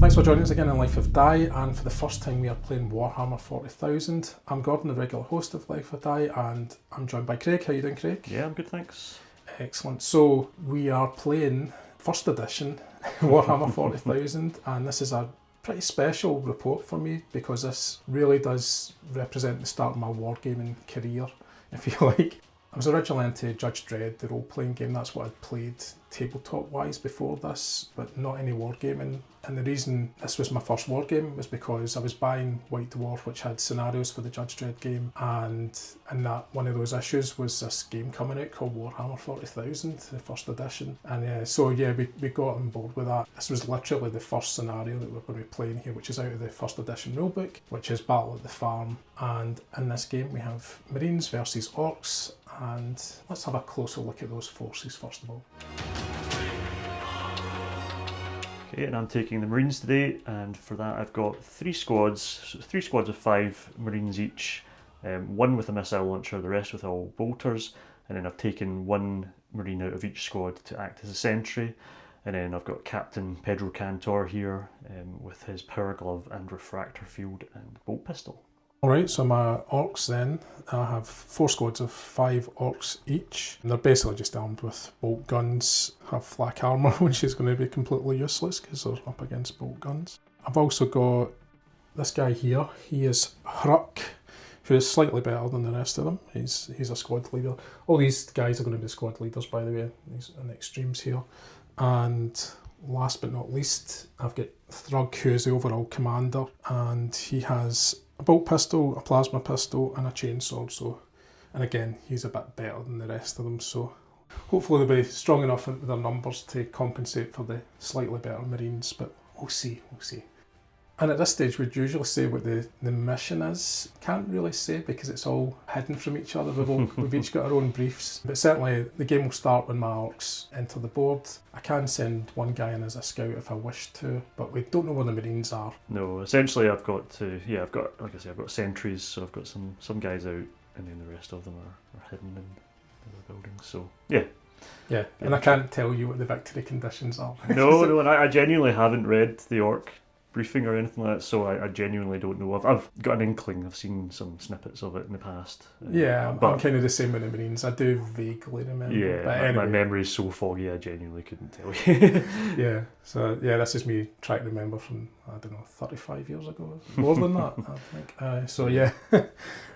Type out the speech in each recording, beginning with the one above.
Thanks for joining us again in Life of Die, and for the first time we are playing Warhammer 40,000. I'm Gordon, the regular host of Life of Die, and I'm joined by Craig. How you doing, Craig? Yeah, I'm good, thanks. Excellent. So we are playing first edition Warhammer 40,000, and this is a pretty special report for me because this really does represent the start of my wargaming career, if you like. I was originally into Judge Dredd, the role-playing game. That's what I'd played tabletop-wise before this, but not any wargaming. And the reason this was my first wargame was because I was buying White Dwarf, which had scenarios for the Judge Dredd game, and in that one of those issues was this game coming out called Warhammer 40,000, the first edition. And we got on board with that. This was literally the first scenario that we're going to be playing here, which is out of the first edition rulebook, which is Battle at the Farm. And in this game we have Marines versus Orcs, and let's have a closer look at those forces first of all. Okay, and I'm taking the Marines today, and for that I've got three squads of 5 Marines each, one with a missile launcher, the rest with all bolters, and then I've taken one Marine out of each squad to act as a sentry, and then I've got Captain Pedro Cantor here with his power glove and refractor field and bolt pistol. Alright, so my Orcs then, I have 4 squads of 5 Orcs each, and they're basically just armed with bolt guns, have flak armour, which is going to be completely useless because they're up against bolt guns. I've also got this guy here. He is Hruk, who is slightly better than the rest of them. He's a squad leader. All these guys are going to be squad leaders, by the way, these are the extremes here. And last but not least, I've got Thrug, who is the overall commander, and he has a bolt pistol, a plasma pistol, and a chainsword. And again, he's a bit better than the rest of them, so hopefully they'll be strong enough with their numbers to compensate for the slightly better Marines, but we'll see. And at this stage we'd usually say what the mission is. Can't really say because it's all hidden from each other. We've each got our own briefs. But certainly the game will start when my Orcs enter the board. I can send one guy in as a scout if I wish to, but we don't know where the Marines are. No, essentially I've got sentries, so I've got some guys out, and then the rest of them are hidden in the buildings, so yeah. And I can't tell you what the victory conditions are. No, and I genuinely haven't read the Orc briefing or anything like that, so I genuinely don't know. I've got an inkling, I've seen some snippets of it in the past. I'm kind of the same with the Marines. I do vaguely remember. Yeah, but anyway. My memory is so foggy I genuinely couldn't tell you. This is me trying to remember from, 35 years ago. More than that, I think.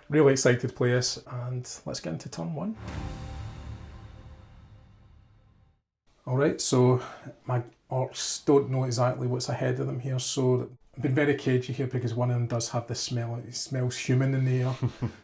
Really excited to play this, and let's get into turn 1. Alright, so my Orcs don't know exactly what's ahead of them here, so I've been very cagey here because one of them does have the smell. It smells human in the air,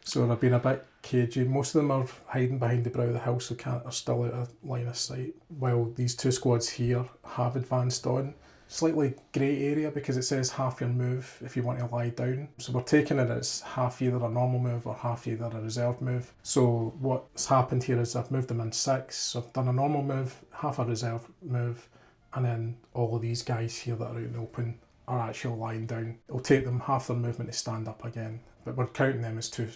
so they've been a bit cagey. Most of them are hiding behind the brow of the house, so are still out of line of sight, while these 2 squads here have advanced on. Slightly grey area because it says half your move if you want to lie down. So we're taking it as half either a normal move or half either a reserve move. So what's happened here is I've moved them in 6. So I've done a normal move, half a reserve move, and then all of these guys here that are out in the open are actually lying down. It'll take them half their movement to stand up again. But we're counting them as two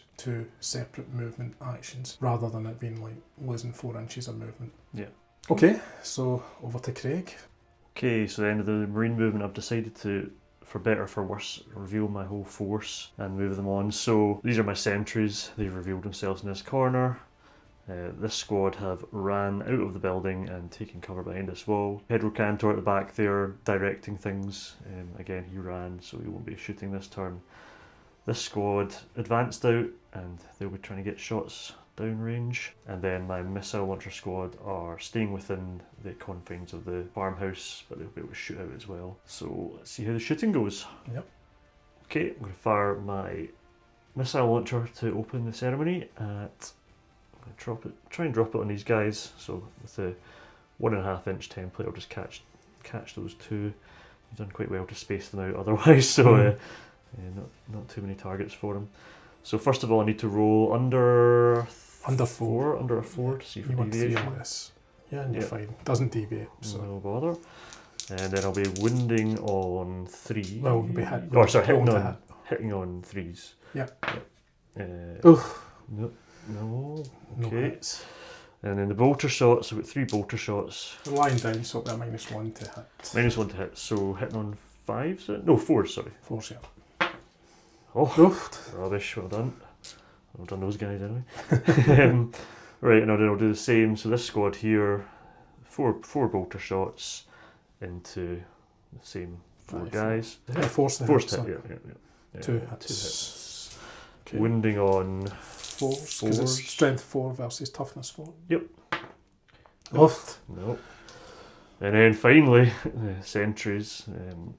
separate movement actions rather than it being like losing 4 inches of movement. Yeah. Okay, so over to Craig. Okay, so at the end of the Marine movement I've decided to, for better or for worse, reveal my whole force and move them on. So these are my sentries. They've revealed themselves in this corner. This squad have ran out of the building and taken cover behind this wall. Pedro Cantor at the back there directing things. Again, he ran, so he won't be shooting this turn. This squad advanced out and they'll be trying to get shots downrange, and then my missile launcher squad are staying within the confines of the farmhouse, but they'll be able to shoot out as well. So let's see how the shooting goes. Yep. Okay, I'm going to fire my missile launcher to open the ceremony. I'm going to try and drop it on these guys. So with the 1.5 inch template, I'll just catch those 2. I've done quite well to space them out otherwise, so not too many targets for them. So first of all, I need to roll under a 4 to see for deviation. Yeah, and you're fine. Doesn't deviate, so no bother. And then I'll be wounding on 3. Well, you'll be hitting on 3s. Yeah. No. Okay. And then the bolter shots, I've got 3 bolter shots. They're lying down, so I've got a -1 to hit. -1 to hit, so hitting on 5s? No, 4s, sorry. 4s, yeah. Oh, Oof. rubbish, well done. Well done those guys anyway. Right, and I'll do the same. So this squad here, four bolter shots into the same 4 guys. Yeah, force to hit. Yeah. 2 2 hits. hits. Okay. Wounding on 4s, because it's strength 4 versus toughness 4. Yep. Oof. Nope. And then finally, the sentries,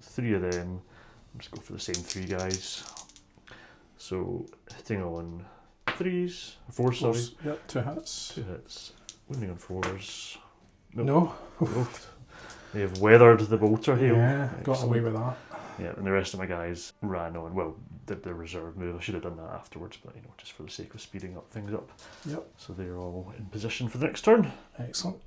3 of them. I'll just go for the same 3 guys. So hitting on 3s, 4s, sorry. Yep, 2 hits. 2 hits. Wounding on 4s. Nope. No. Nope. They have weathered the bolter hail. Yeah, got Excellent. away with that. Yeah, and the rest of my guys ran on. Well, did the reserve move. I should have done that afterwards, but just for the sake of speeding up things up. Yep. So they're all in position for the next turn. Excellent.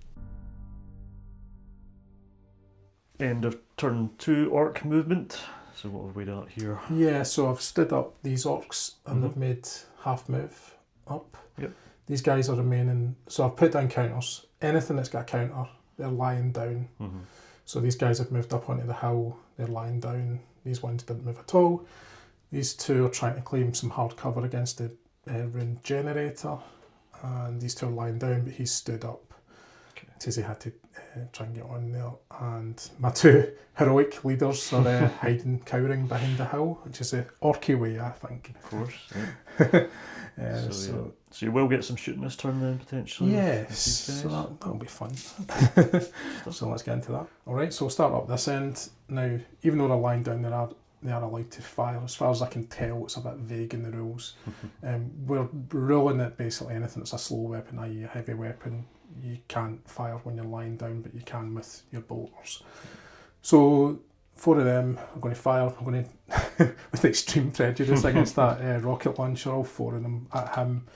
End of turn 2 orc movement. So what have we got here? Yeah, so I've stood up these orcs and Mhm. they've made half move up. Yep. These guys are remaining. So I've put down counters. Anything that's got a counter, they're lying down. Mm-hmm. So these guys have moved up onto the hill. They're lying down. These ones didn't move at all. These 2 are trying to claim some hard cover against the rune generator. And these 2 are lying down, but he's stood up. Okay. Says he had to try and get on there. And my 2 heroic leaders are hiding, cowering behind the hill, which is the orky way, I think. Of course. Yeah. So So you will get some shooting this turn then, potentially? yes, with these so guys? that'll be fun. So let's get into that. Alright, so we'll start up this end. Now, even though they're lying down, they are allowed to fire. As far as I can tell, it's a bit vague in the rules. We're ruling that basically anything that's a slow weapon, i.e. a heavy weapon, you can't fire when you're lying down, but you can with your bolters. So 4 of them are going to fire. I'm going to, with extreme prejudice against that rocket launcher, all 4 of them at him.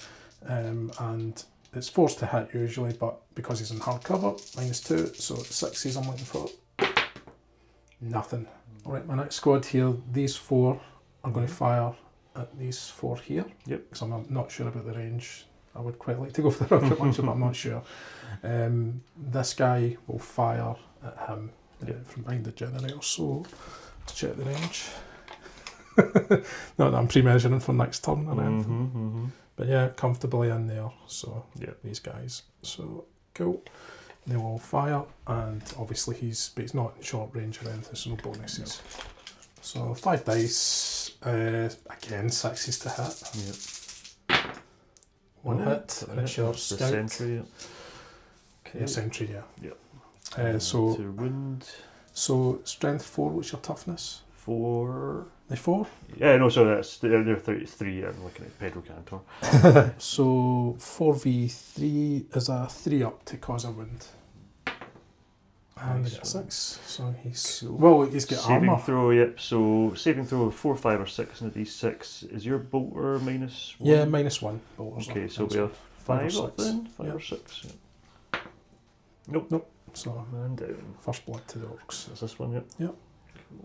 And it's forced to hit usually, but because he's in hard cover, -2, so it's 6s I'm looking for. Nothing. Alright, my next squad here, these 4 are going to fire at these 4 here. Yep. Because I'm not sure about the range. I would quite like to go for the rocket launcher, but I'm not sure. This guy will fire at him from behind the generator, so let's check the range. Not that I'm pre-measuring for next turn or anything. But yeah, comfortably in there, so these guys. So, cool. They will fire, and obviously but he's not in short range or anything, so no bonuses. So 5 dice, again 6s to hit. Yep. 1 hit, and it's your the scout. sentry. Okay. Yeah, sentry, yeah. Yep. So to wound. So strength 4, what's your toughness? 4. The 4? Yeah, no, so they're 3. I'm looking at Pedro Cantor. So 4v3 is a 3 up to cause a wound. And they get a 6. So he's Cool. well, he's got Saving armour. throw, yep. So saving throw of 4, 5, or 6 and a d6. Is your bolter -1? Yeah, -1. Bolters Okay, are so we -1. have 5 or up 6. then? 5 Yep. or 6? Yeah. Nope. So Man down. first blood to the orcs. Is this one? Yep.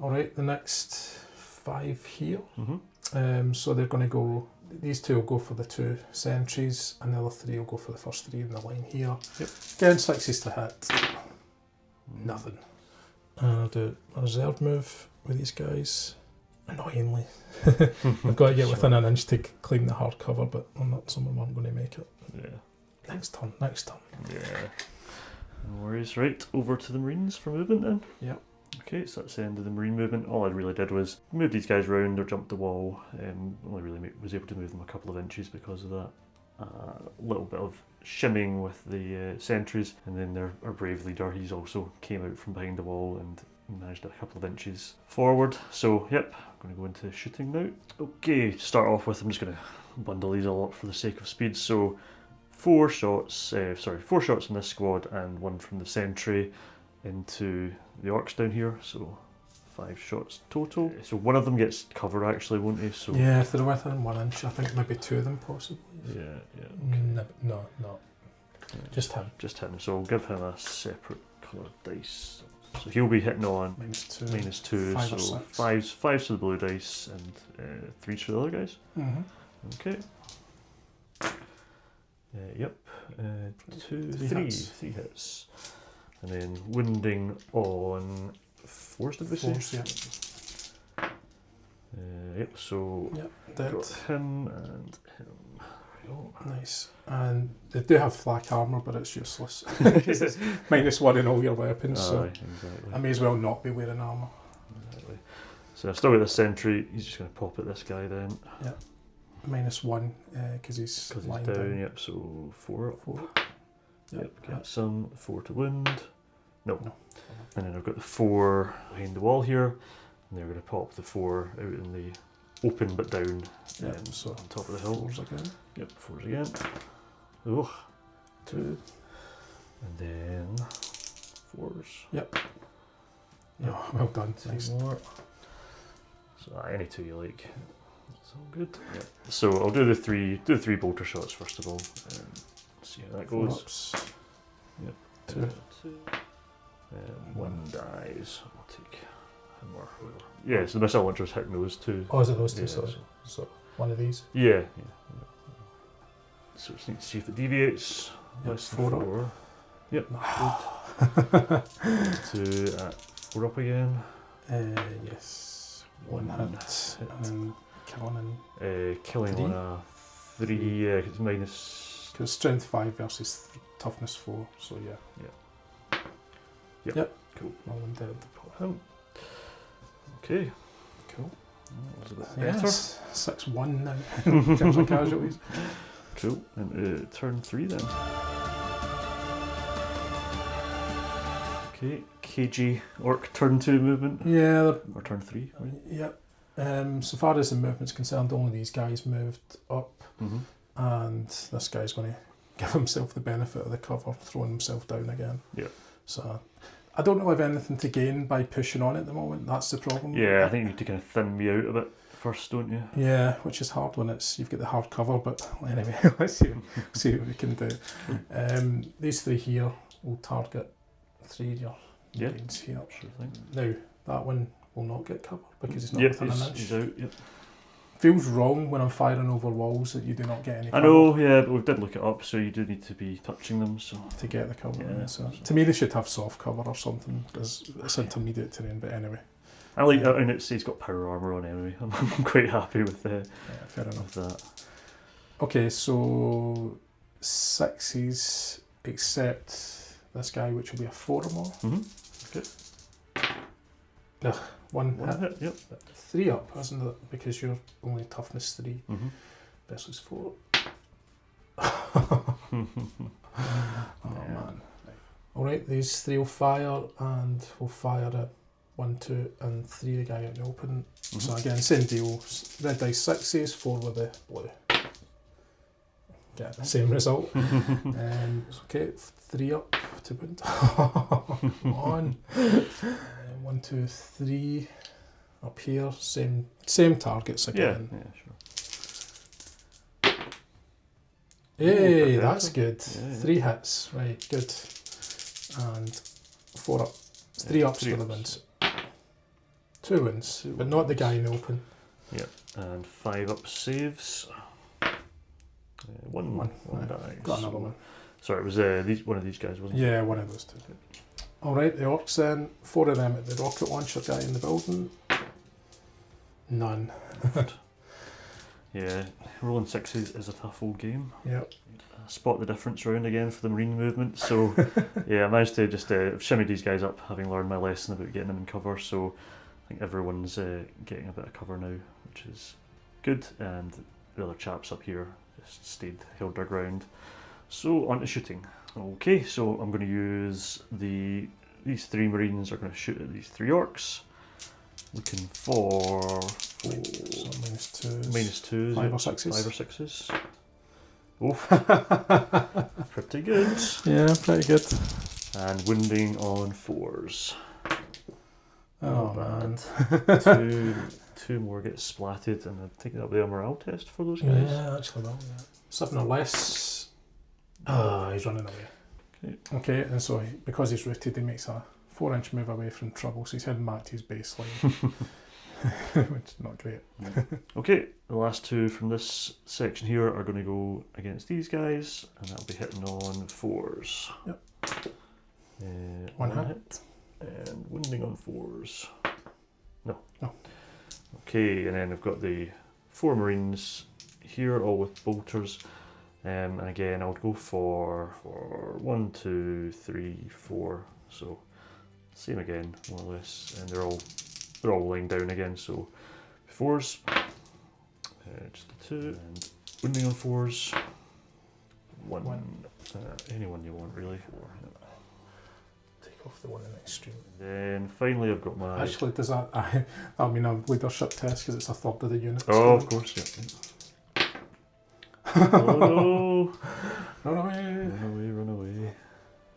Alright, the next 5 here. Mm-hmm. So they're going to go, these 2 will go for the 2 sentries, and the other 3 will go for the first 3 in the line here. Yep. Again, 6s to hit. Nothing. And I'll do a reserve move with these guys. Annoyingly. I've got to get within an inch to claim the hard cover, but I'm not someone I'm going to make it. Yeah. Next turn, next turn. Yeah. No worries. Right, over to the Marines for movement then. Yep. Okay, so that's the end of the Marine movement. All I really did was move these guys around or jump the wall. Only really was able to move them a couple of inches because of that. A little bit of shimming with the sentries, and then our brave leader, he's also came out from behind the wall and managed a couple of inches forward. So yep, I'm going to go into shooting now. Okay, to start off with, I'm just going to bundle these all up for the sake of speed. So 4 shots in this squad and 1 from the sentry into the orcs down here, so 5 shots total. So one of them gets cover actually, won't he? So Yeah, if they're within 1 inch, I think maybe 2 of them possibly. yeah. No. Yeah. Just him. Just him. So I'll give him a separate coloured dice. So he'll be hitting on -2. -2. 5 or So 6. 5s for the blue dice and 3s for the other guys. Mm-hmm. Okay. Yep. 2, 3 3 hits. 3 hits. And then wounding on 4s, did we say? 4s, yeah. Yep, so Yep, dead. got him and him. There we go. Nice. And they do have flak armour, but it's useless. Because it's -1 in all your weapons, so Aye, exactly. I may as well not be wearing armour. Exactly. So I've still got the sentry. He's just going to pop at this guy then. -1, because he's Because he's lying down. down. Yep, so 4 up. 4. Yep, get some 4 to wound. No. No. And then I've got the 4 behind the wall here. And they're going to pop the 4 out in the open but down So on top of the hill. 4s again. Yep, 4s again. Oh, 2. and then 4s. Yep. No, well done. 2 Nice. more. So any 2 you like. That's all good. Yep. So I'll do the three bolter shots first of all. See how that 4 goes. ups. Yep. 2. 2. 1 dies. I'll take him or whoever. Yeah, so the missile launcher's hitting those 2. Oh, is it those 2? Yeah, So one of these. Yeah. So just need to see if it deviates. Yep, Less than 4 up. 4. Yep, good. 2 at 4 up again. Yes. 1 hit. And then killing and Killing 3? on a 3, yeah, it's minus. because strength 5 versus toughness 4. So yeah. Yep. Cool. All them dead. Pop him. Okay. Cool. That was a bit better. Yes. 6-1 now in terms of casualties. Cool. And turn 3 then. Okay, KG Orc turn 2 movement. Yeah. Or turn 3, right? Yep. So far as the movement's concerned, only these guys moved up, Mm-hmm. and this guy's going to give himself the benefit of the cover, throwing himself down again. Yep. So I don't know if anything to gain by pushing on at the moment. That's the problem. Yeah, I think you need to kind of thin me out a bit first, don't you? Yeah, which is hard when you've got the hard cover. But anyway, let's see what we can do. These 3 here will target 3 of your Yeah. Marines here. Sure thing. Now that one will not get covered because it's not Yep, within an inch. he's out, yep. Feels wrong when I'm firing over walls that you do not get any I cover know, yeah, but we did look it up, so you do need to be touching them, so. to get the cover. Yeah, So to me, they should have soft cover or something because it's intermediate terrain. But anyway, I like that, and it's got power armour on anyway. I'm quite happy with yeah, fair enough. that. Okay, so 6s except this guy, which will be a 4 or more. Mm-hmm. Okay. 1 One hit. hit, yep. 3 up, isn't it? Because you're only toughness 3 Mm-hmm. versus 4. Oh, Man. Alright, these 3 will fire, and we'll fire at 1, 2 and 3 the guy out in the open. Mm-hmm. So again, same deal, red dice 6s, 4 with the blue. Get the same result. Okay, 3 up to wound. Come on. 1, 2, 3 up here, same targets yeah, again. sure. Hey, Ooh, that's good. Yeah, 3 hits, right, good. And 4 up. 3 ups 3 for the ups. wins. 2 wins, but not the guy in the open. Yep, and 5 up saves. One Right, dies. got another one. Sorry, it was one of these guys, wasn't it? Yeah, one of those 2. Alright, the Orks then. 4 of them at the rocket launcher guy in the building. None. Yeah, rolling 6s is a tough old game. Yep. Spot the difference round again for the Marine movement. So yeah, I managed to just shimmy these guys up, having learned my lesson about getting them in cover. So I think everyone's getting a bit of cover now, which is good. And the other chaps up here just held their ground. So on to shooting. Okay, so I'm going to use these 3 Marines are going to shoot at these 3 Orcs. Looking for 4, So -2s. -2s, 5 or 6s. 5 or 6s. Oh, pretty good. Yeah, pretty good. And wounding on 4s. Oh, bad. man. 2 more get splatted, and I think that'll be a morale test for those guys. Yeah, actually, that, yeah. 7 or less. He's running away. Okay, and so because he's rooted, he makes a 4-inch move away from trouble, so he's heading back to his baseline, which is not great. Okay, the last 2 from this section here are going to go against these guys, and that'll be hitting on 4s. Yep. 1 hit. And wounding on 4s. No. Okay, and then I've got the 4 Marines here, all with bolters. And again, I would go for 1, 2, 3, 4. So same again, more or less, and they're all laying down again. So 4s, just the 2, and wounding on 4s. 1. Anyone you want really. 4. Yeah. Take off the one in extreme. Then finally, I've got my. Actually, does that? I mean, a leadership test because it's a third of the unit. Oh, of course, yeah. Oh no! Run away! Run away! Run away!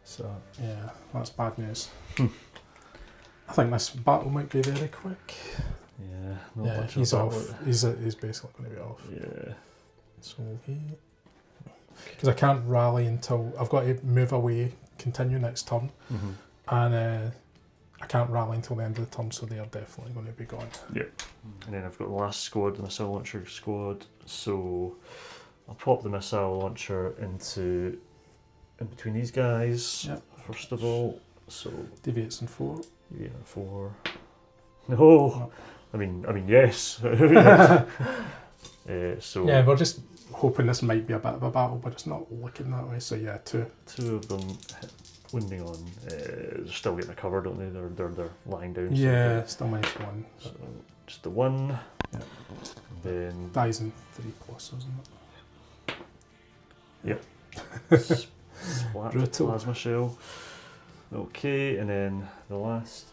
So yeah, that's bad news. I think this battle might be very quick. Yeah, not Yeah, much he's of a off. battle. He's basically going to be off. Yeah. So because I can't rally until I've got to move away, continue next turn, and I can't rally until the end of the turn, so they are definitely going to be gone. Yeah. And then I've got the last squad, the missile launcher squad. So I'll pop the missile launcher in between these guys. Yep. First of all, so Deviates in 4. yeah, 4. No, I mean yes. So Yeah, we're just hoping this might be a bit of a battle, but it's not looking that way. So yeah, 2. 2 of them winding on. They're still getting a cover, don't they? They're lying down. Yeah, still minus 1. So just the 1. Yeah. Then Dies in 3+, isn't it? Yep. Splat Brutal. plasma shell. Okay, and then the last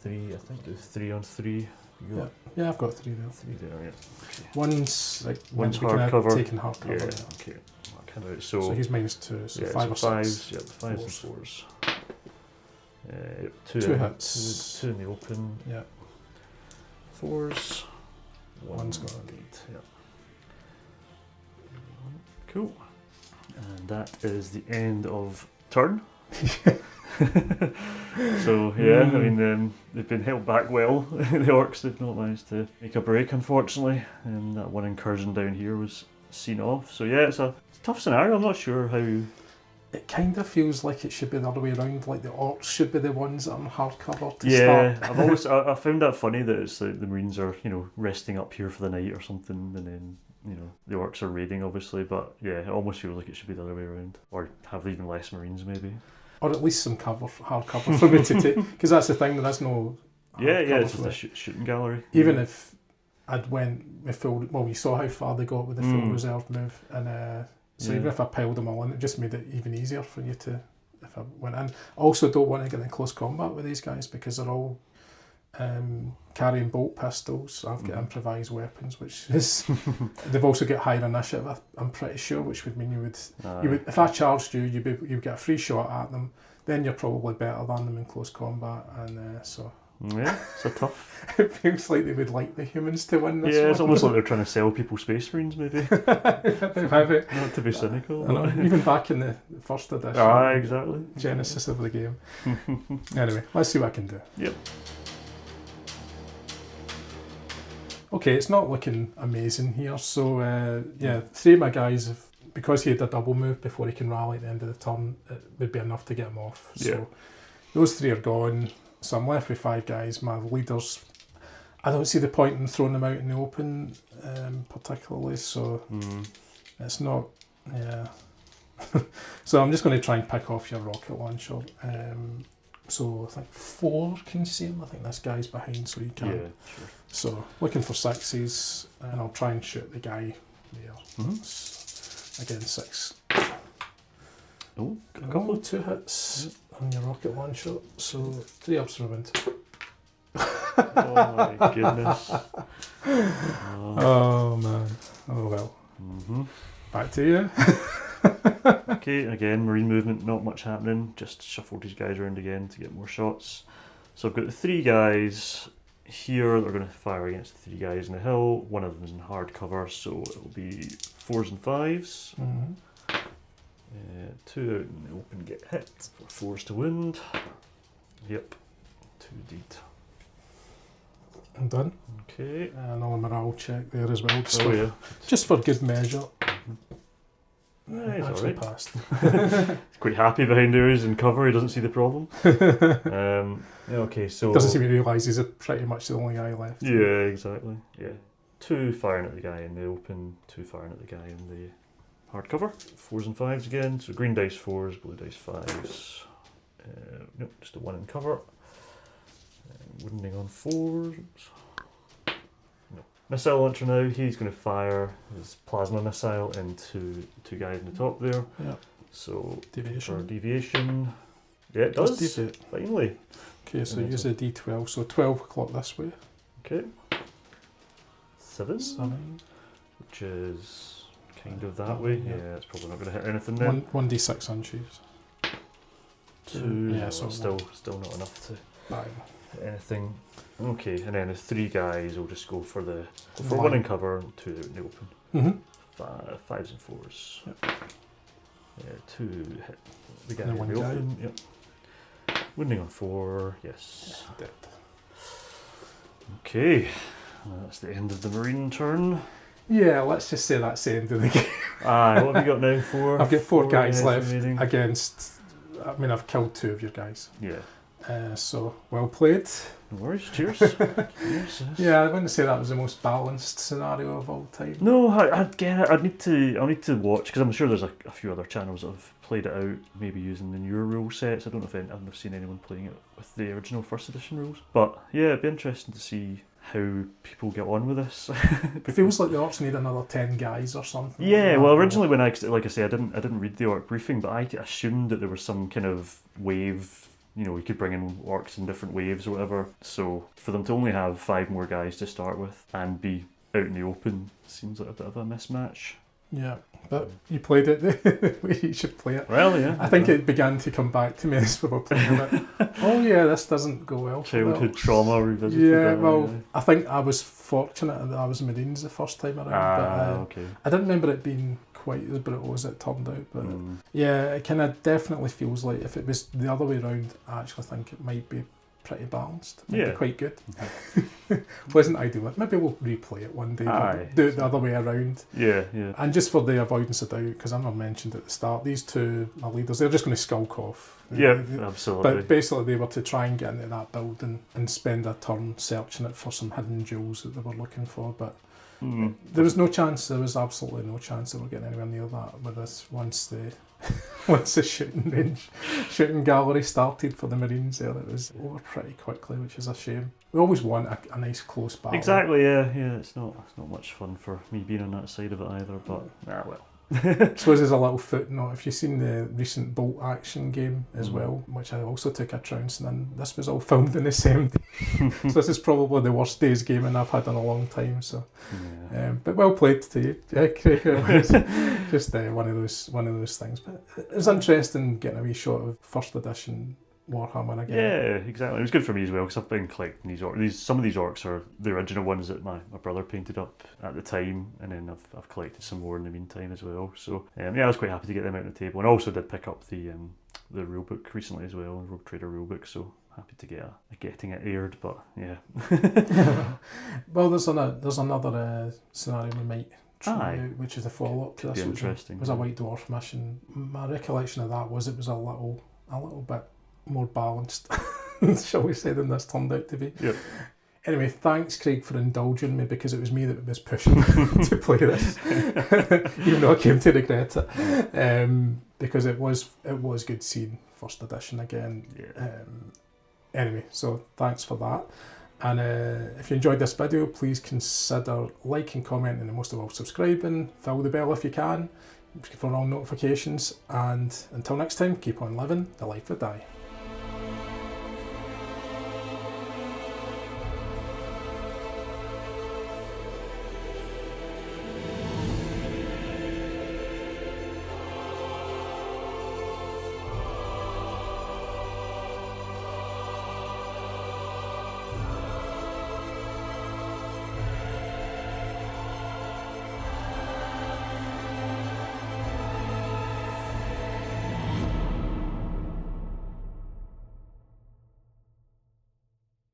3, I think it's 3 on 3. You got Yeah, I've got 3 there. 3 there, yeah. Okay. One's like One's meant to be kinda hardcover. taking hardcover. Yeah, Yeah. okay. Mark him out. So he's minus 2, so yeah, 5 or 6. 5s, yeah, 5s and 4s. 2 2 in, hits. 2 in the open. Yeah. 4s. One's gone. Indeed, yeah. Cool. And that is the end of turn. So yeah, I mean they've been held back well. The Orks did not manage to make a break, unfortunately, and that one incursion down here was seen off. So yeah, it's a tough scenario. I'm not sure how. It kind of feels like it should be the other way around, like the Orcs should be the ones that are hardcover to Yeah, start. I found that funny that it's like the Marines are resting up here for the night or something, and then the Orcs are raiding obviously. But yeah, it almost feels like it should be the other way around, or have even less Marines maybe. Or at least some hard cover for me to take, because that's the thing, there is no Yeah, cover it's for just me. a shooting gallery. Even if I'd went with full, well, you saw how far they got with the full reserve move, and so even if I piled them all in, it just made it even easier for you to, if I went in. I also don't want to get in close combat with these guys because they're all carrying bolt pistols. So I've got improvised weapons, which is they've also got higher initiative, I'm pretty sure, which would mean you would if I charged you, you'd get a free shot at them. Then you're probably better than them in close combat, and so yeah, it's a tough. it feels like they would like the humans to win this. Yeah, one. it's almost like they're trying to sell people Space Marines, maybe. They've had it. Not to be cynical. I know, even back in the first edition. Exactly. Genesis of the game. Anyway, let's see what I can do. Yep. Okay, it's not looking amazing here. So, yeah, 3 of my guys, because he had a double move before he can rally at the end of the turn, it would be enough to get him off. So, Yeah. those 3 are gone. So, I'm left with 5 guys. My leaders, I don't see the point in throwing them out in the open, particularly. So, it's not, yeah. So, I'm just going to try and pick off your rocket launcher. So I think 4 can see him. I think this guy's behind, so you can't. Yeah, sure. So looking for 6s, and I'll try and shoot the guy there. Again, 6. Oh, got a couple. 2 hits on your rocket launcher. So 3 ups for a wind. Oh my goodness. Oh man. Oh well. Back to you. Okay, again, Marine movement, not much happening. Just shuffled these guys around again to get more shots. So I've got the 3 guys here that are going to fire against the 3 guys in the hill. One of them is in hard cover, so it'll be 4s and 5s. 2 out in the open get hit for 4s to wound. Yep, 2 deed. I'm done. Okay. And I'll morale check there as well. Just, Oh yeah. just for good measure. Yeah, he's actually alright. passed. He's quite happy behind areas and cover, he doesn't see the problem. Okay, so... Doesn't seem to realise he's pretty much the only guy left. Yeah, exactly. Yeah. 2 firing at the guy in the open, 2 firing at the guy in the hardcover. 4s and 5s again, so green dice 4s, blue dice 5s. Nope, just a 1 in cover. Wounding on 4s. No. Missile launcher now, he's going to fire his plasma missile into 2 guys in the top there. Yeah. So, Deviation. for deviation. Yeah, it does. Deviate. Finally. Okay, so And use then a D12, so 12 o'clock this way. Okay. 7, 7. which is kind of that way. Yeah. Yeah, it's probably not going to hit anything then. 1d6 unchoose. 2, Yeah, no, so still not enough to Bang. hit anything. Okay, and then the 3 guys will just go for Line. 1 in cover and 2 out in the open. Mm-hmm. 5s and 4s. Yep. Yeah, 2 hit the guy And in one the guy. open. Yep. Wounding on 4, yes. Dead. Okay, that's the end of the Marine turn. Yeah, let's just say that's the end of the game. Aye, what have you got now? 4? I've got 4 guys left remaining. against. I mean, I've killed 2 of your guys. Yeah. So well played. No worries, cheers. Cheers. Yeah, I wouldn't say that was the most balanced scenario of all time. No, I'll need to watch, because I'm sure there's a few other channels that have played it out, maybe using the newer rule sets. I don't know if I've never seen anyone playing it with the original 1st edition rules. But yeah, it'd be interesting to see how people get on with this. It feels like the Orcs need another 10 guys or something. Yeah, like well, that. originally when I say I didn't read the Orc briefing, but I assumed that there was some kind of wave. You know, we could bring in Orcs in different waves or whatever. So for them to only have 5 more guys to start with and be out in the open seems like a bit of a mismatch. Yeah, but you played it the way you should play it. Well, yeah. I think it began to come back to me as we were playing it. Oh yeah, this doesn't go well. for the Childhood Orcs. trauma revisited. Yeah, well, I think I was fortunate that I was Marines the first time around. but, okay. I didn't remember it being quite as brutal as it turned out, but yeah, it kind of definitely feels like if it was the other way around, I actually think it might be pretty balanced. It might be quite good. Wasn't ideal. Maybe we'll replay it one day, but do it the other way around. Yeah. And just for the avoidance of doubt, because I never mentioned at the start, these 2 my leaders, they're just going to skulk off. Yeah, absolutely. But basically they were to try and get into that building and spend a turn searching it for some hidden jewels that they were looking for, but there was no chance, there was absolutely no chance that we're getting anywhere near that with this once the shooting gallery started for the Marines there. It was over pretty quickly, which is a shame. We always want a nice close battle. Exactly, yeah. It's not much fun for me being on that side of it either, but well. I suppose there's a little footnote. If you've seen the recent Bolt action game as well, which I also took a trouncing in, this was all filmed in the same day. So this is probably the worst day's gaming I've had in a long time. So, but well played to you, Craig. It was just one of those things. But it was interesting getting a wee shot of 1st edition Warhammer again. Yeah, exactly. It was good for me as well, because I've been collecting some of these Orcs are the original ones that my brother painted up at the time, and then I've collected some more in the meantime as well. So I was quite happy to get them out on the table, and also did pick up the rulebook recently as well, Rogue Trader rulebook. So happy to get getting it aired, but yeah. Well, there's another scenario we might try out, which is the follow-up to this. Interesting. It was a White Dwarf mission. My recollection of that was it was a little bit more balanced, shall we say, than this turned out to be. Yep. Anyway, thanks Craig for indulging me, because it was me that was pushing to play this, even though I came to regret it, because it was good seeing 1st edition again. Anyway, so thanks for that. And if you enjoyed this video, please consider liking, commenting, and most of all subscribing. Fill the bell if you can for all notifications. And until next time, keep on living the life that die.